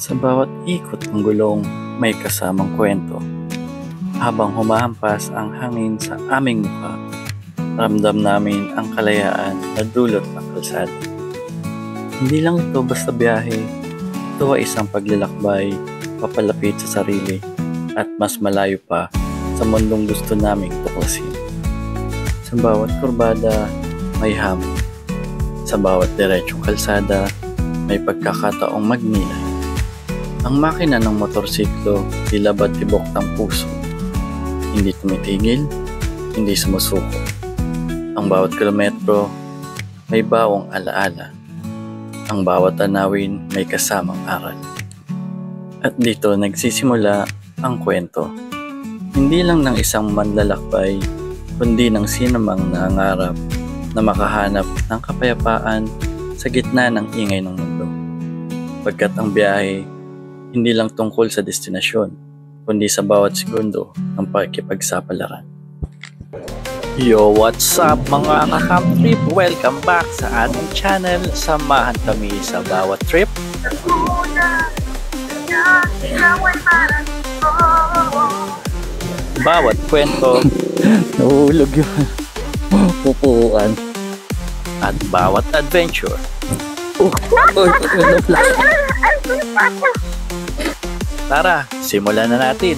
Sa bawat ikot ng gulong, may kasamang kwento. Habang humahampas ang hangin sa aming mukha, ramdam namin ang kalayaan na dulot ng kalsada. Hindi lang ito basta biyahe, ito ay isang paglalakbay, papalapit sa sarili, at mas malayo pa sa mundong gusto naming tuklasin. Sa bawat kurbada, may hamon. Sa bawat diretsong kalsada, may pagkakataong magnilay. Ang makina ng motorsiklo, tila ba't tibok ng puso. Hindi tumitigil, hindi sumusuko. Ang bawat kilometro, may bawang alaala. Ang bawat tanawin, may kasamang aral. At dito nagsisimula ang kwento. Hindi lang ng isang manlalakbay, kundi ng sinamang nangarap na makahanap ng kapayapaan sa gitna ng ingay ng mundo. Pagkat ang biyahe, hindi lang tungkol sa destinasyon, kundi sa bawat segundo ng pakikipagsapalaran. Yo, what's up mga ka-camp trip? Welcome back sa ating channel. Samahan kami sa bawat trip. Bawat kwento, nahulog yun. Pupuan. At bawat adventure. Tara, simulan na natin.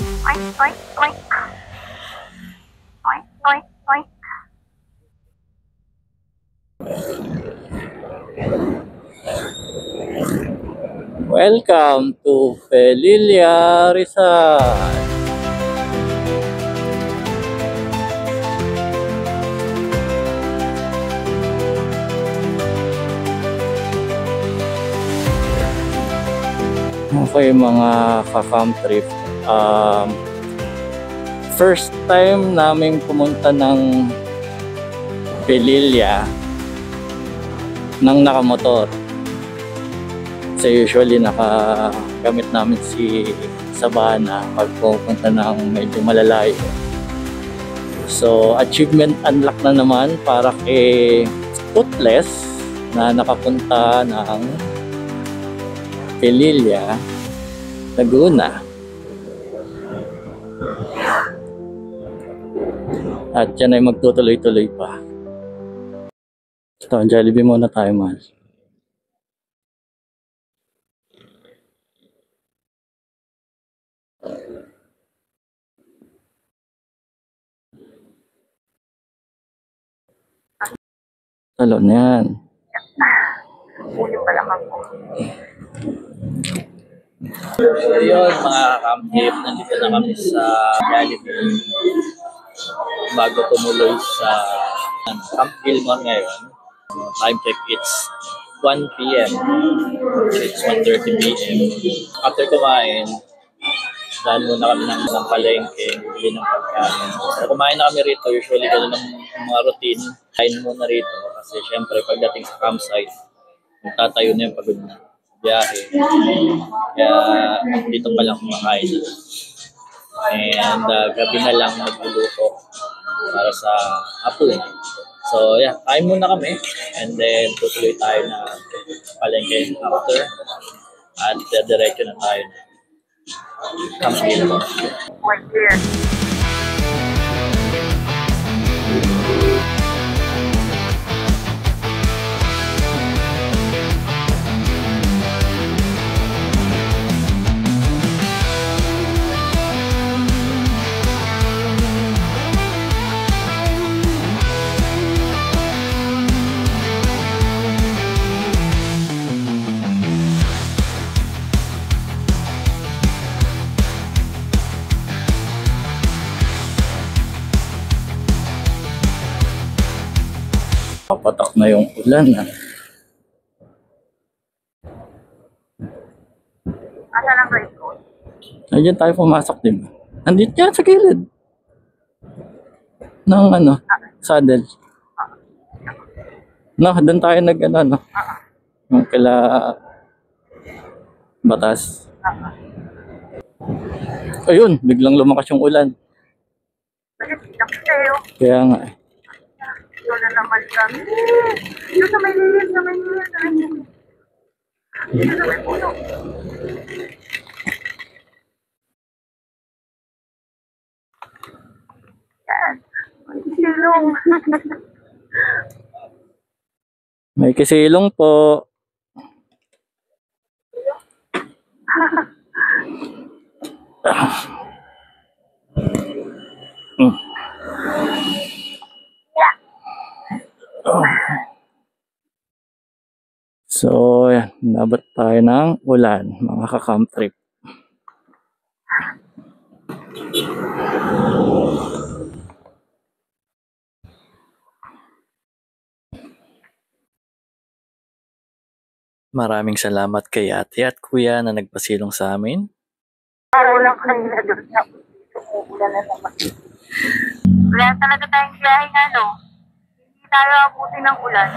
Welcome to Felilla, Rizal. Okay mga ka-camp trip, first time naming pumunta ng Felilla ng nakamotor. Kasi usually nakagamit namin si Sabana pag pupunta ng medyo malalayo. So achievement unlock na naman para kay Toothless na nakapunta ng Felilla, Laguna. At yan ay magtutuloy-tuloy pa. Ito, Jollibee muna tayo, man. Talon yan. Ulo pa lang ako. So yun mga camp trip, nandito na kami sa Jollibee bago tumuloy sa Camp Gilmore ngayon. Time check, it's 1 p.m. It's 1:30 p.m. After kumain, daan muna kami ng palengke, bili ng pagkain. So, kumain na kami rito, usually gano'n ang mga routine. Kain muna rito kasi syempre pagdating sa campsite, magtatayo na yung pagod na biyahe. Kaya dito pa lang kumakain. And gabi na lang magluluto para sa hapon. So yeah, kain muna kami and then tutuloy tayo na palengke after at diretso na tayo na Camp Gilmore. Papatak na yung ulan. Asan ang raincoat? Ayun tayo pumasok din. Andito yan sa gilid. Ng saddle. No, doon tayo no. Yung kila Batas. Ayun, biglang lumakas yung ulan. Kaya nga eh. Ito na naman kami. Ito sa may lilim, sa may lilim, sa may lilim. Ito sa may puno. Silong. May kisilong po. So, yan. Nabot tayo ng ulan, mga ka-camp trip. Maraming salamat kay ate at kuya na nagpasilong sa amin. Araw lang kanina doon. Ulan na naman. Wala talaga tayong biyaheng ano. Hindi tayo abuti ng ulan.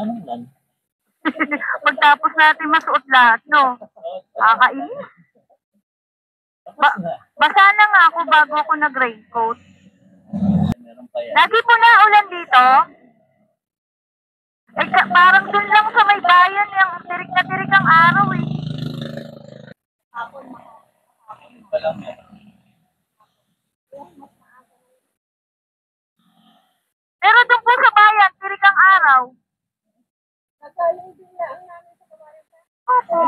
Anong ulan? Pagtapos natin masuot lahat, no? Kakainis. Basa na nga ako bago ako nag-raincoat. Meron pa yan. Lagi po na ulan dito. Eh, parang dun lang sa may bayan yung tirik na tirik ang araw eh. Pero dun po sa bayan, tirik ang araw. Opo.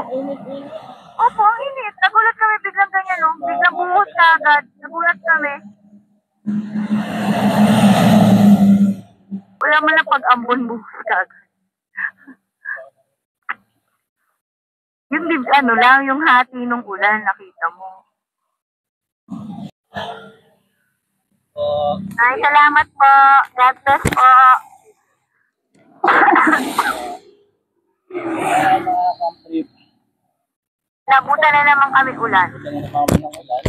Opo, ang init. Nagulat kami biglang ganyan, no? Biglang buhos ka agad. Nagulat kami. Wala man na pag-ambon buhos ka agad. Yung ano lang, yung hati ng ulan, nakita mo. Ay, salamat po. God bless po. Mga camp trip. Nabutan na naman kami ulan. Ulan na naman ng ulan.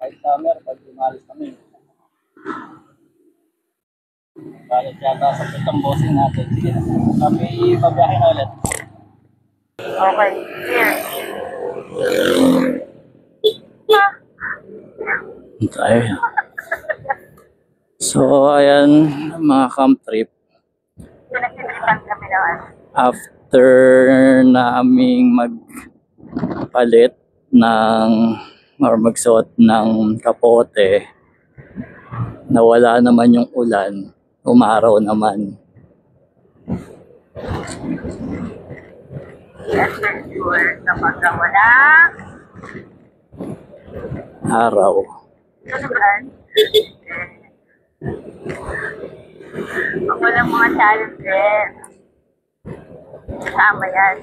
Kahit summer, pag umalis kami. Balik yata sa pitang bossing natin. Sige na. Kami babiyahin na ulit. Okay. Here. Tayo. So, ayan, mga camp trip. Pinagsitripan kami naman. After naming magpalit ng or magsuot ng kapote, nawala naman yung ulan, umaraw naman. Yes, for sure. Kapag wala, Araw. tulugan. Pag walang mga challenges, kasama yan.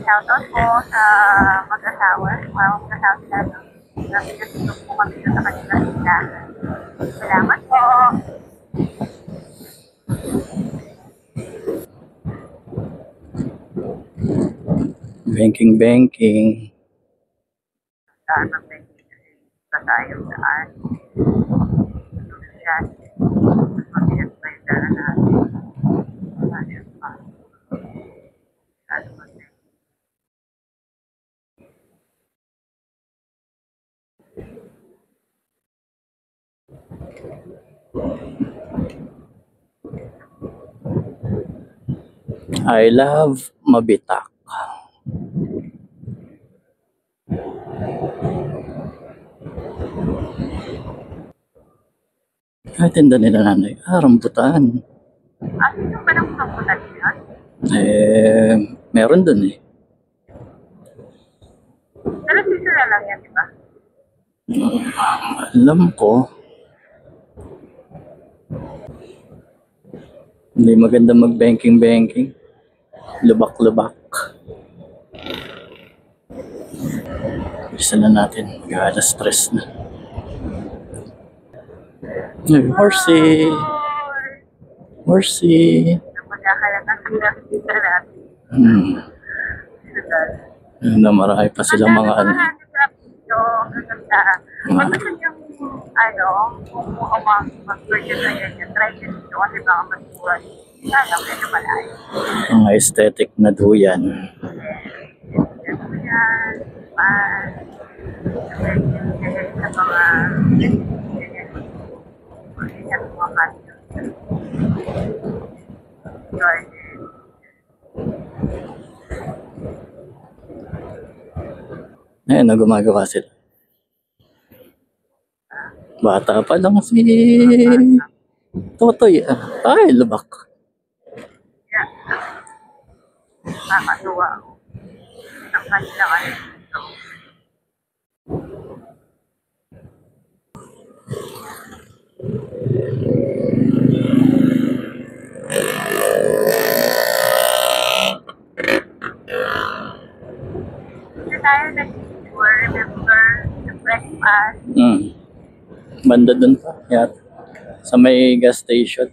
Shoutout po sa mag-asawa. Mga mag-asawa sila. Nagsigasitong po kami sa kanilang tindahan. Salamat po. Banking. Daan ng banking kasi sa tayong daan. Yan. Mag-iat pa yung daan natin. Ano pa? Ano pa? I love mabitak. Kahit tinda nila nanay, rambutan. Sino ba nang pagpunta yan? Meron dun eh. Pero dito na lang yan, di ba? Alam ko. Hindi maganda mag-banking. Lubak. Bisa na natin. Mag-alas stress na. Ay, horsey. Napagkakalat ang pinakita natin. Na marami pa silang mga ano. handicap dito, gaganda. Pag gusto niyong, kung mag-purchase na yan, try nyo dito kasi baka mas mura. Sana, medyo malayo. Mga aesthetic na duyan. Ganito yan, sa mga Ayun na, gumagawa sila. Bata pa lang si Totoy. Ay, lubak. Yeah, nakakatuwa. Ang kanila ano dito. Hindi tayo nag-tour, remember, the breakfast. Banda dun pa. Yan. Sa may gas station.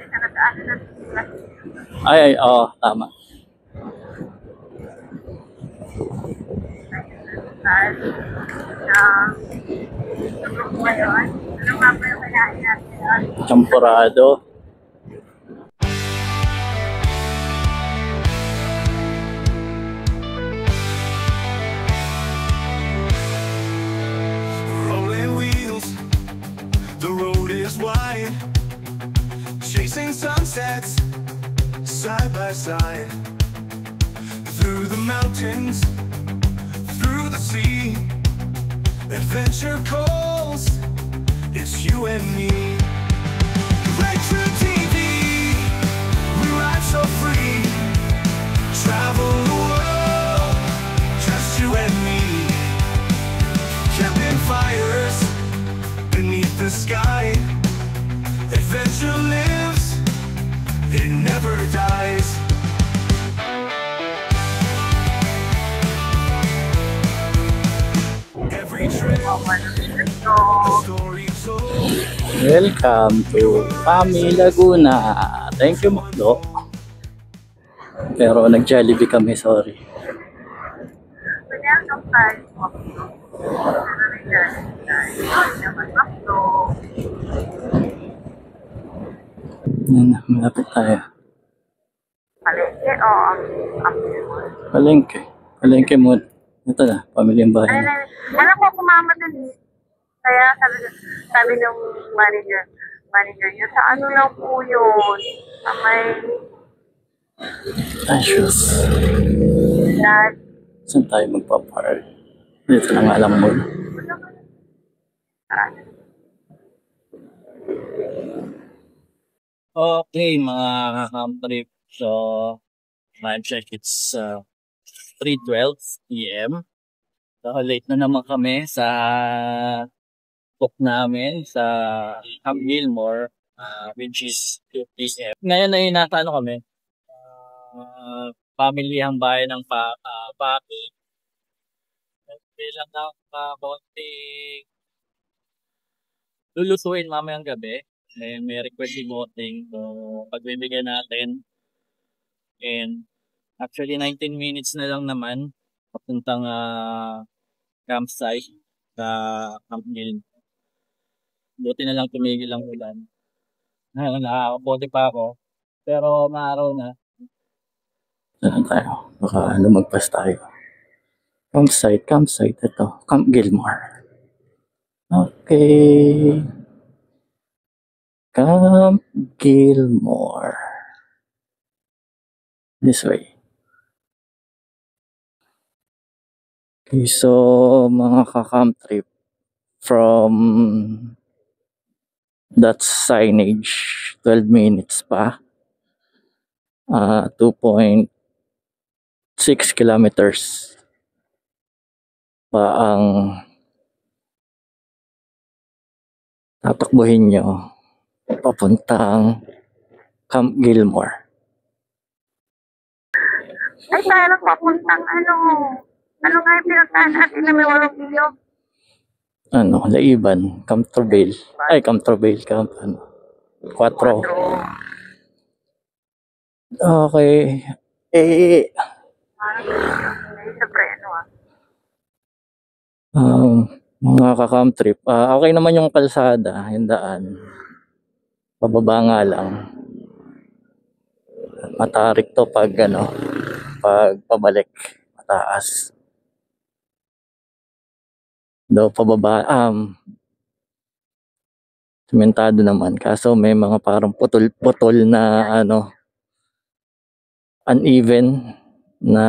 Nagdaan na sila. Ay, oo, tama. Sa grupo ngayon. Ano nga ba yung kinain natin yun? Champurado. Rolling wheels, the road is wide. Chasing sunsets, side by side. Through the mountains, through the sea. Adventure calls, it's you and me. Right through TV, we ride so free. Travel the world, just you and me. Campfires beneath the sky. Adventure lives, it never dies. Every trip, So, a story told. Welcome to Pami Laguna. Thank you, Makdo. Pero nag-Jollibee kami, sorry. welcome tayo. Pero nandiyan tayo. Naman ako. Yan, malapit tayo. Palengke o ang Palengke. Palengke muna. Ito na, pamilyang bahay. alam ko kumama dun eh. Kaya sabi ng manager niya, sa ano lang po yun? Sa may Ashes. dad. Saan tayo magpa-park? Dito lang alam mo. Okay, mga ka-camp trip. So, time check, it's 3:12 p.m. So, late na naman kami sa book namin sa Camp Gilmore, which is 2 p.m. Ngayon ay nasa ano kami, pamilyang bayan ng Paki. Bilang ng konting lulutuin mamayang gabi. May requesting voting. So, pagbibigyan natin. And actually, 19 minutes na lang naman papuntang campsite sa Camp Gilmore. Buti na lang tumigil ang ulan. Nakakabote pa ako. Pero maaraw na. Saan tayo? Baka lumagpas tayo. Campsite. Ito. Camp Gilmore. Okay. Camp Gilmore. This way. Okay, so mga ka-camp trip from that signage, 12 minutes pa. 2.6 kilometers pa ang tatakbuhin nyo papuntang Camp Gilmore. Ay, tayo lang papuntang ano. Ano nga yung pinuntahan natin na may walong ilog? Laiban, Camp Trubel. Camp 4. Okay. Sa preno Mga ka-camp trip. Okay naman yung kalsada, yung daan. Pababa nga lang. Matarik to pag pabalik. Mataas. Daw pababa, sementado naman. Kaso may mga parang putol-putol na uneven na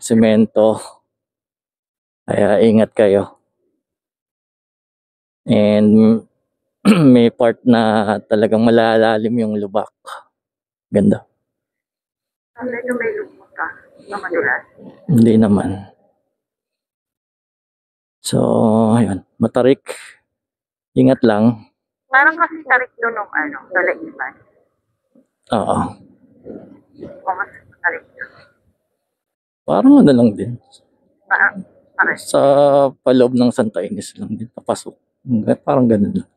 semento. Kaya ingat kayo. And may part na talagang malalalim yung lubak. Ganda. Medyo may lupot ka. Madulas. Hindi naman. So, ayun. Matarik. Ingat lang. Parang kasi tarik doon nung sa laiban. Oo. O mas tarik doon. Parang ano lang din. Parang Sa paloob ng Santa Ines lang din. Papasok. Parang ganun lang.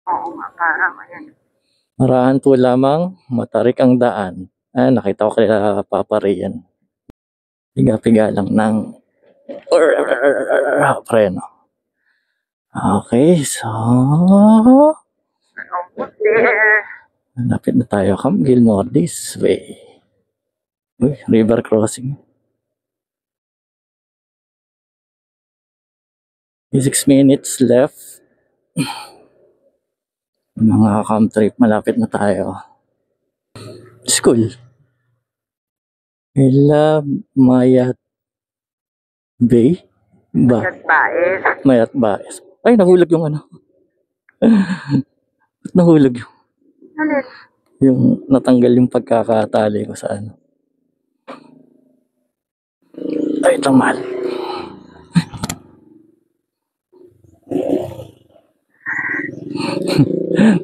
oo nga, parang ayan. Marahan po lamang, matarik ang daan. Nakita ko kaya Papa Rian. Piga-piga lang ng preno. Okay, so Almost there. lapit na tayo. Come Gilmore this way. Uy, river crossing. 6 minutes left. Mga camp trip, malapit na tayo. School. Ila Mayat Bay? Nagbaes. Mayat Baes. Ay, nahulog yung ano. Ba't nahulog yung, Alit. yung natanggal yung pagkakatali ko sa ano. Ay, tamal.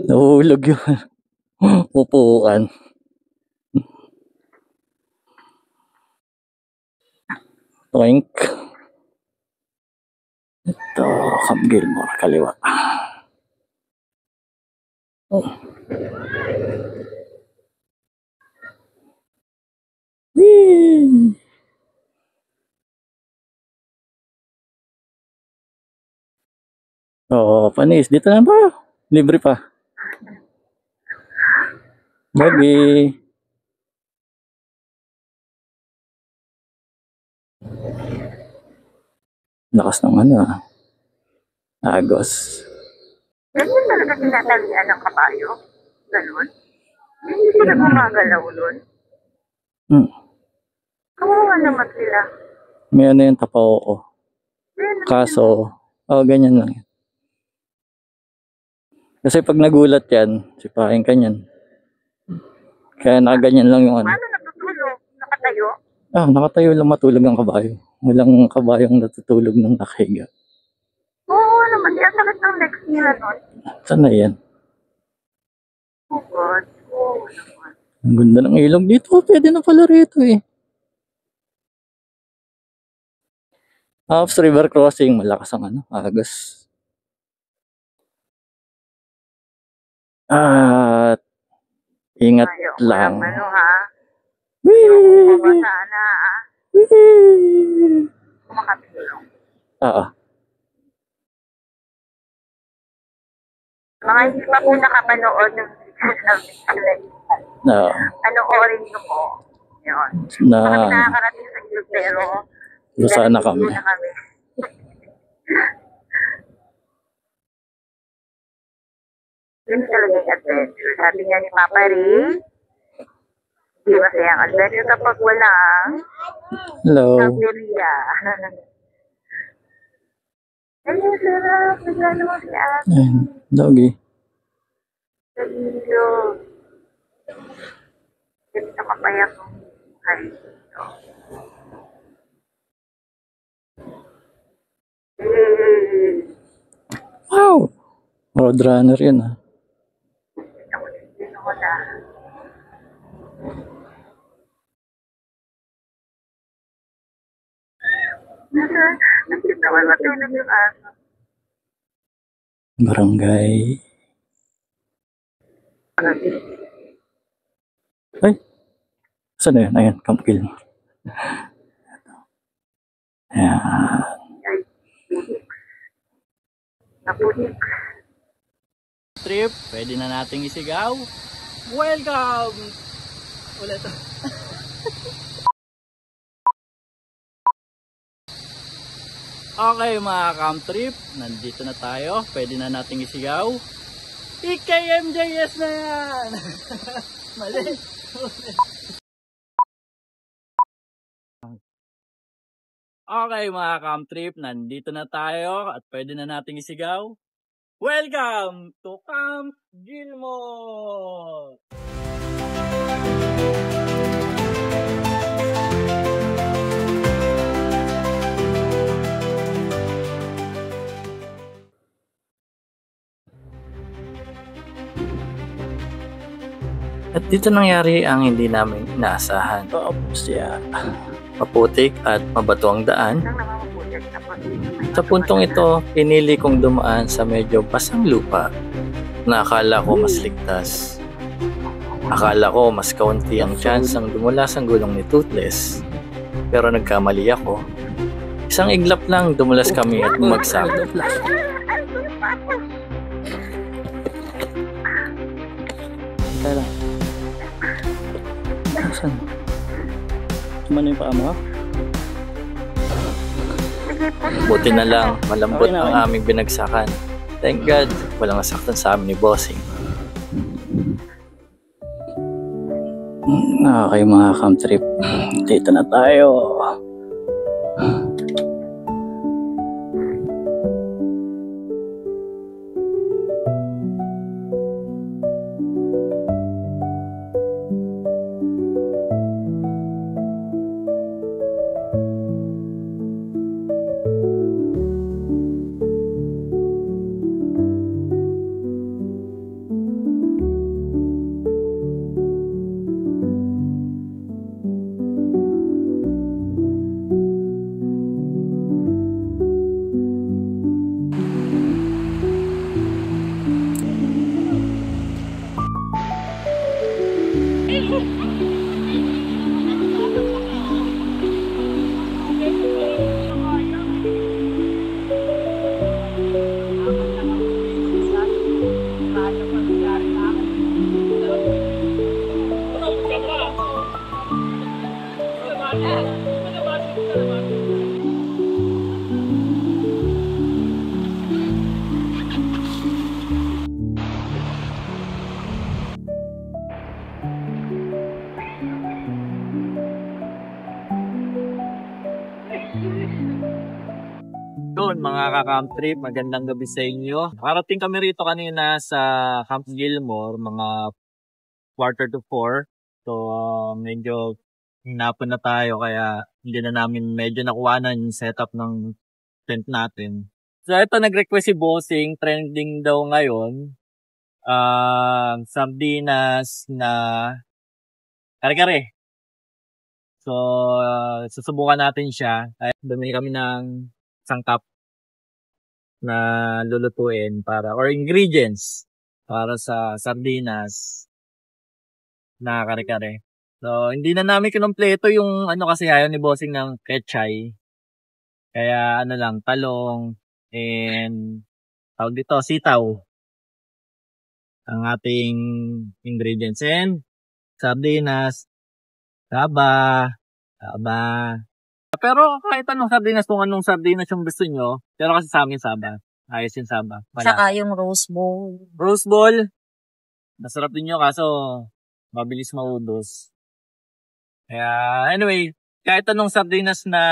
Nahulog yung upuan. Toink. Ito, Camp Gilmore, kaliwa. Whee! Oo, panis. Dito na ba? Libre pa. Bagi. Lakas ng ano ah. Agos. Ganyan talaga tinatalian ng kabayo. Ganun. Hindi sila gumagalaw nun. Kawawa naman sila. May ano yung tapaw ko. Ganun. Kaso, ganyan lang yan. Kasi pag nagulat yan, sipahin ka niyan. Kaya nakaganyan lang yung ano. Paano natutulog? Nakatayo? Nakatayo lang matulog ang kabayo. Walang kabayong natutulog ng nakahiga. Oo naman. Di ang sakit ng legs nila nun. Saan na yan? Oh God. Oo naman. Ang ganda ng ilog dito. Pwede na pala rito eh. Ops River Crossing. Malakas ang ano. Agos. At ingat Ayaw. lang. Walang ano ha. Whee! Mabasa na ha. Whee! Makatulong. Oo. Mga hindi pa po nakapanood ng Oo. Panoorin nyo po. Yun. Na Kami nakakarating sa ilog pero sana kami. na kami. Yun talaga yung adventure. Sabi nga ni Papa Ray, hindi masayang adventure kapag walang Hello. sabiria. Ayun, sarap. Nagano mo si Ate Ayan. Doggy. sa ilog. Ganito kapaya kong buhay dito. Wow! Roadrunner yun ah. Ako din ako na. Nakita naman matulog yung aso. Barangay. Ay! Saan na yun? Ayan, Camp Gilmore. Ayan. Ay, naputik. Trip, pwede na nating isigaw. Welcome! Ulit. Okay mga camp trip, nandito na tayo. Pwede na nating isigaw. PKMJS na yan! Mali. Okay mga camp trip, nandito na tayo at pwede na nating isigaw. Welcome to Camp Gilmore! At dito nangyari ang hindi namin inaasahan. Maputik at mabato ang daan. Nang namamabuti tapos Sa puntong ito, pinili kong dumaan sa medyo basang lupa na akala ko mas ligtas. Akala ko mas kaunti ang chance ang dumulas ang gulong ni Toothless. Pero nagkamali ako. Isang iglap lang dumulas kami at bumagsak. Tara. Saan? Sumano yung paa mo? Buti na lang, malambot ang aming binagsakan. Thank God, walang nasaktan sa amin ni Bossing. Okay mga camp trip. Dito na tayo. Yun mga ka-camp trip, magandang gabi sa inyo. Nakarating kami rito kanina sa Camp Gilmore, mga 3:45. So medyo hinapon na tayo kaya hindi na namin medyo nakuhanan yung setup ng tent natin. So ito nag-request si Bossing, trending daw ngayon. Sardinas na kare-kare. So susubukan natin siya. Ay, bumili kami ng sangkap na lulutuin para or ingredients para sa sardinas na kare-kare. So, hindi na namin kinumpleto yung ano kasi ayaw ni Bossing ng ketchay. Kaya ano lang, talong and tawag dito, sitaw. Ang ating ingredients and sardinas, saba. Pero kahit anong sardinas, kung anong sardinas yung gusto nyo, pero kasi sa amin saba. Ayos yung saba. Saka yung rose bowl. Rose ball. Masarap din yun kaso mabilis maubos. Kaya anyway, kahit anong sardinas na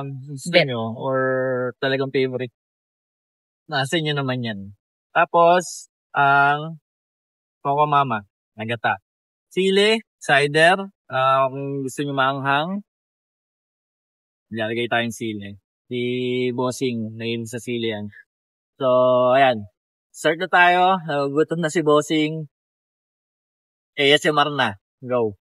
gusto nyo or talagang favorite, nasa inyo naman yan. Tapos, ang Coco Mama, nagata. Sili, cider, kung gusto nyo maanghang, ilalagay tayong sili. Si Bossing, nahin sa sili yan. So, ayan. Start na tayo. Gutom na si Bossing. ASMR na. Go.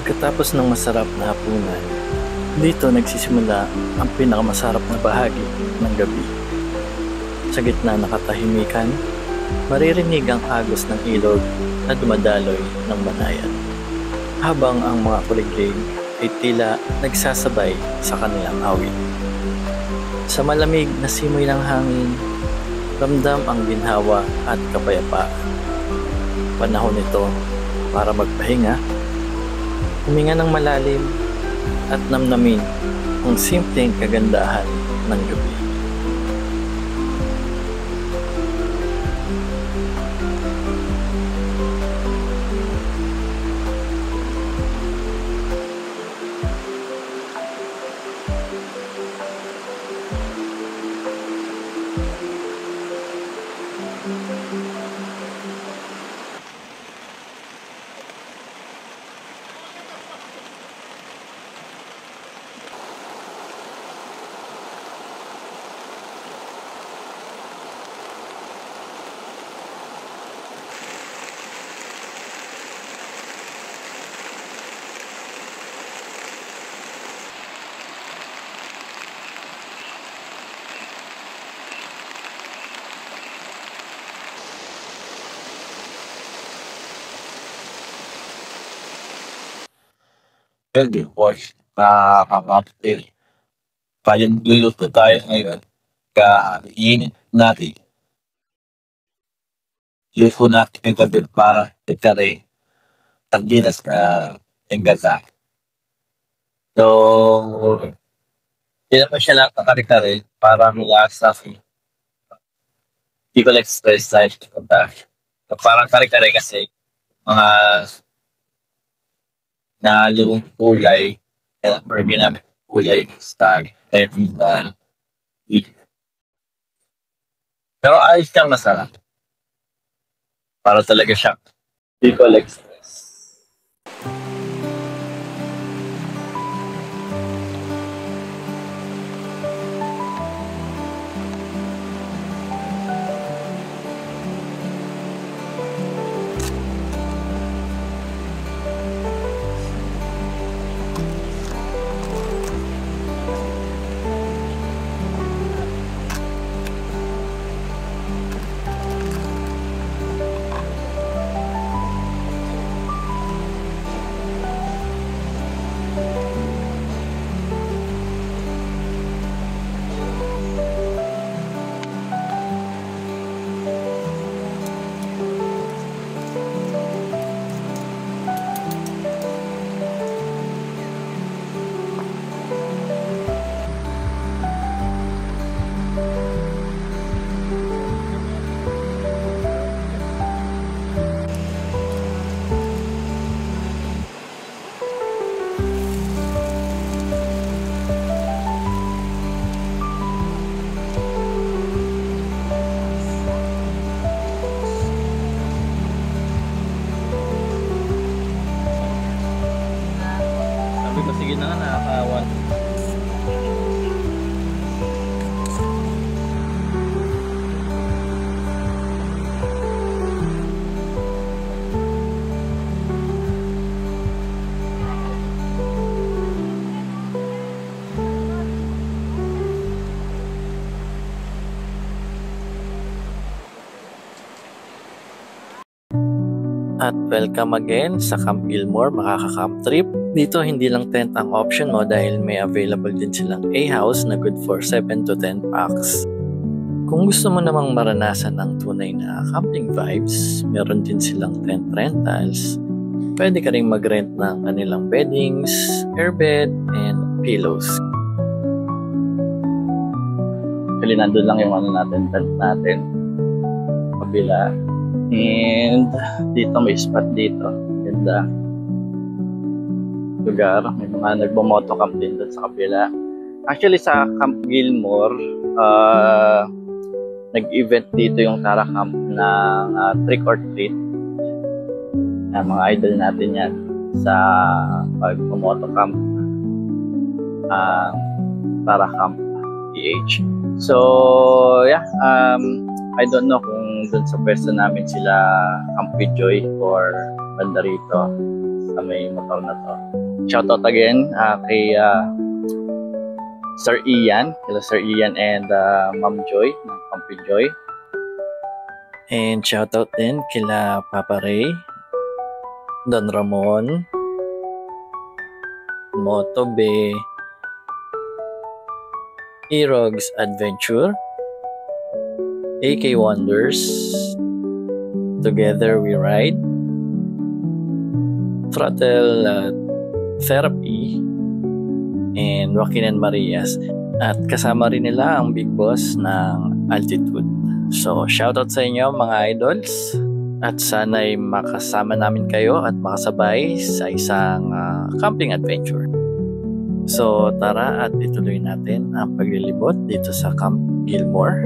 Pagkatapos ng masarap na hapunan, dito nagsisimula ang pinakamasarap na bahagi ng gabi. Sa gitna ng katahimikan, maririnig ang agos ng ilog na dumadaloy ng banayan. Habang ang mga kuliglig ay tila nagsasabay sa kanilang awit. Sa malamig na simoy ng hangin, ramdam ang ginhawa at kapayapaan. Panahon ito para magpahinga, huminga ng malalim at namnamin ang simpleng kagandahan ng gabi. Hindi, boys. Nakakapapil. Kayang luluto tayo ngayon. Kainin natin. Luto natin yung gabi para itari tagdinas ka yung gata. So, hindi naman siya lang kakari-kari para relax sa hindi ko like stress tayo. So, parang kari-kari kasi mga na lumang kulay kaya burger namin kulay stag every week. Pero ayos siyang masarap. Para talaga siya. Hindi ko like stress. Sabi ko, sige na nga, nakakawan. At welcome again sa Camp Gilmore, makaka-camp trip. Dito hindi lang tent ang option mo dahil may available din silang A-house na good for 7 to 10 packs. Kung gusto mo namang maranasan ang tunay na camping vibes, meron din silang tent rentals. Pwede ka rin mag-rent ng kanilang beddings, airbed, and pillows. Actually, nandun lang yung tent natin. Kabila. And dito may spot dito. Ganda. Lugar. May mga nagbo-motocamp din doon sa kabila. Actually sa Camp Gilmore, nag-event dito yung Tara Camp ng Trick or Treat. Mga idol natin yan sa pag-motocamp Tara Camp PH. So yeah, I don't know kung dun sa pwesto namin sila Camp Joy or banda rito sa may motor na to. Shoutout again kay Sir Ian. Hello Sir Ian and Ma'am Joy ng Camp Joy. And shoutout din kila Papa Ray, Don Ramon, Motobe, Erogs Adventure, AK Wonders, Together We Ride, Throttle Therapy, and Joaquin and Marias. At kasama rin nila ang big boss ng Altitude. So, shoutout sa inyo mga idols. At sana'y makasama namin kayo at makasabay sa isang camping adventure. So, tara at ituloy natin ang paglilibot dito sa Camp Gilmore.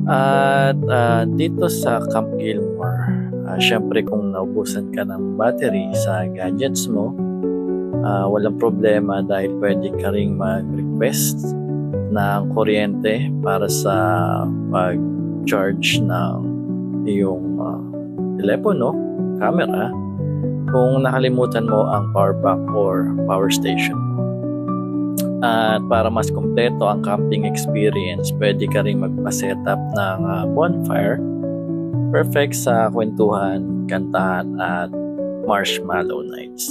At dito sa Camp Gilmore, syempre kung naubusan ka ng battery sa gadgets mo, walang problema dahil pwede ka ring mag-request ng kuryente para sa pag-charge ng iyong telepono, camera, kung nakalimutan mo ang power bank or power station. At para mas kumpleto ang camping experience, pwede ka rin magpa-setup ng bonfire. Perfect sa kwentuhan, kantahan at marshmallow nights.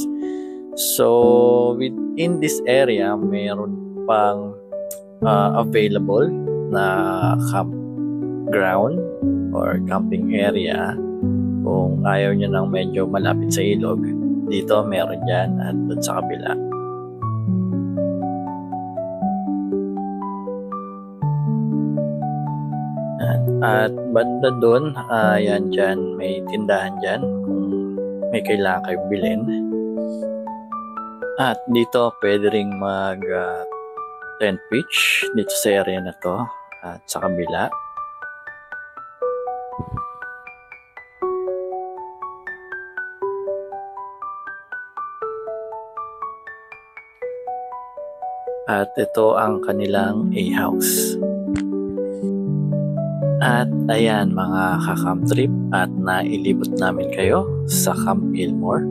So, within this area, mayroon pang available na campground or camping area. Kung ayaw nyo ng medyo malapit sa ilog, dito meron dyan at doon sa kabila. At banda doon, yan dyan, may tindahan dyan kung may kailangan kayo bilhin. At dito pwede ring mag tent pitch dito sa area na to at sa kabila. At ito ang kanilang A-house. At ayan mga ka-camp trip, at nailibot namin kayo sa Camp Gilmore.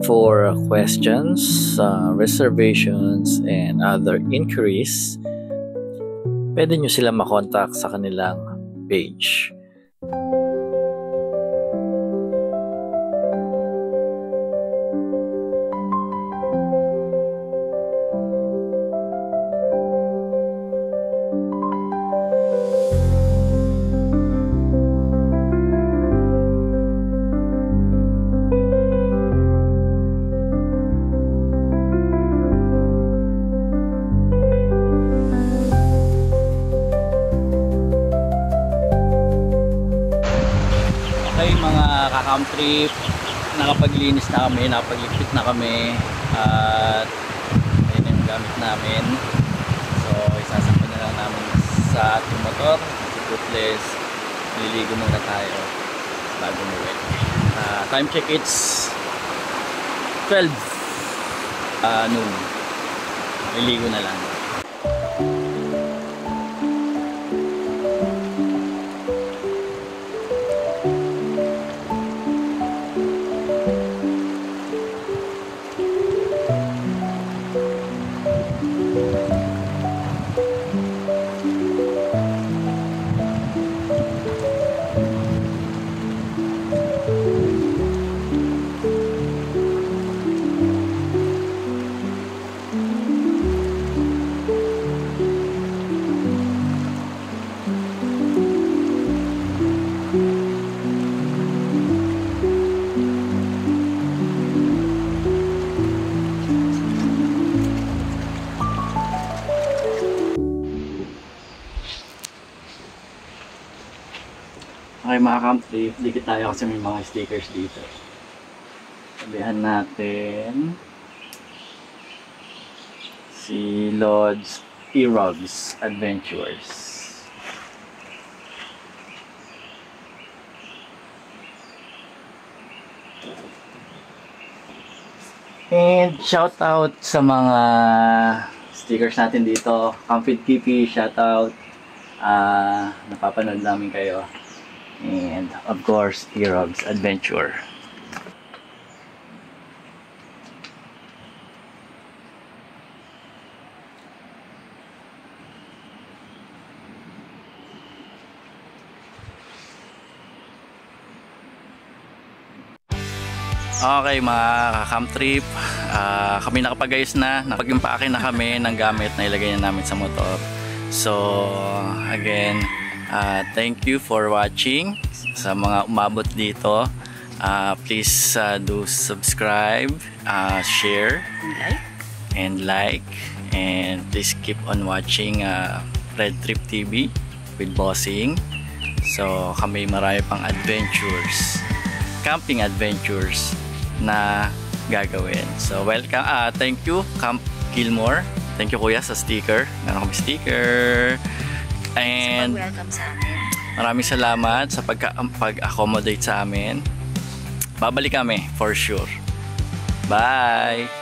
For questions, reservations, and other inquiries, pwede nyo sila makontak sa kanilang page. Okay mga ka-camp trip, nakapaglinis na kami, nakapagligpit na kami at ayun yung gamit namin. So isasama na lang namin sa ating motor, si Footless. Liligo muna tayo bago umuwi. Time check, it's 12 noon. Liligo na lang. Okay mga camp trip, dikit tayo kasi may mga stickers dito. Sabihan natin si Lod's Erogs Adventures. And shout out sa mga stickers natin dito. Campfit Kipi, shout out. Napapanood namin kayo. And of course, Erogs Adventure. Okay mga ka-camp trip, kami nakapag-ayos na, nakapag-impake na kami ng gamit na ilagay na namin sa motor. So again, thank you for watching. Sa mga umabot dito, please do subscribe, share, and like, and please keep on watching Red Trip TV with Bossing. So kami marami pang adventures, camping adventures na gagawin. So welcome, thank you Camp Gilmore. Thank you kuya sa sticker. Meron kami sticker. And Welcome sa amin. maraming salamat sa pag-accommodate sa amin. Babalik kami for sure. Bye!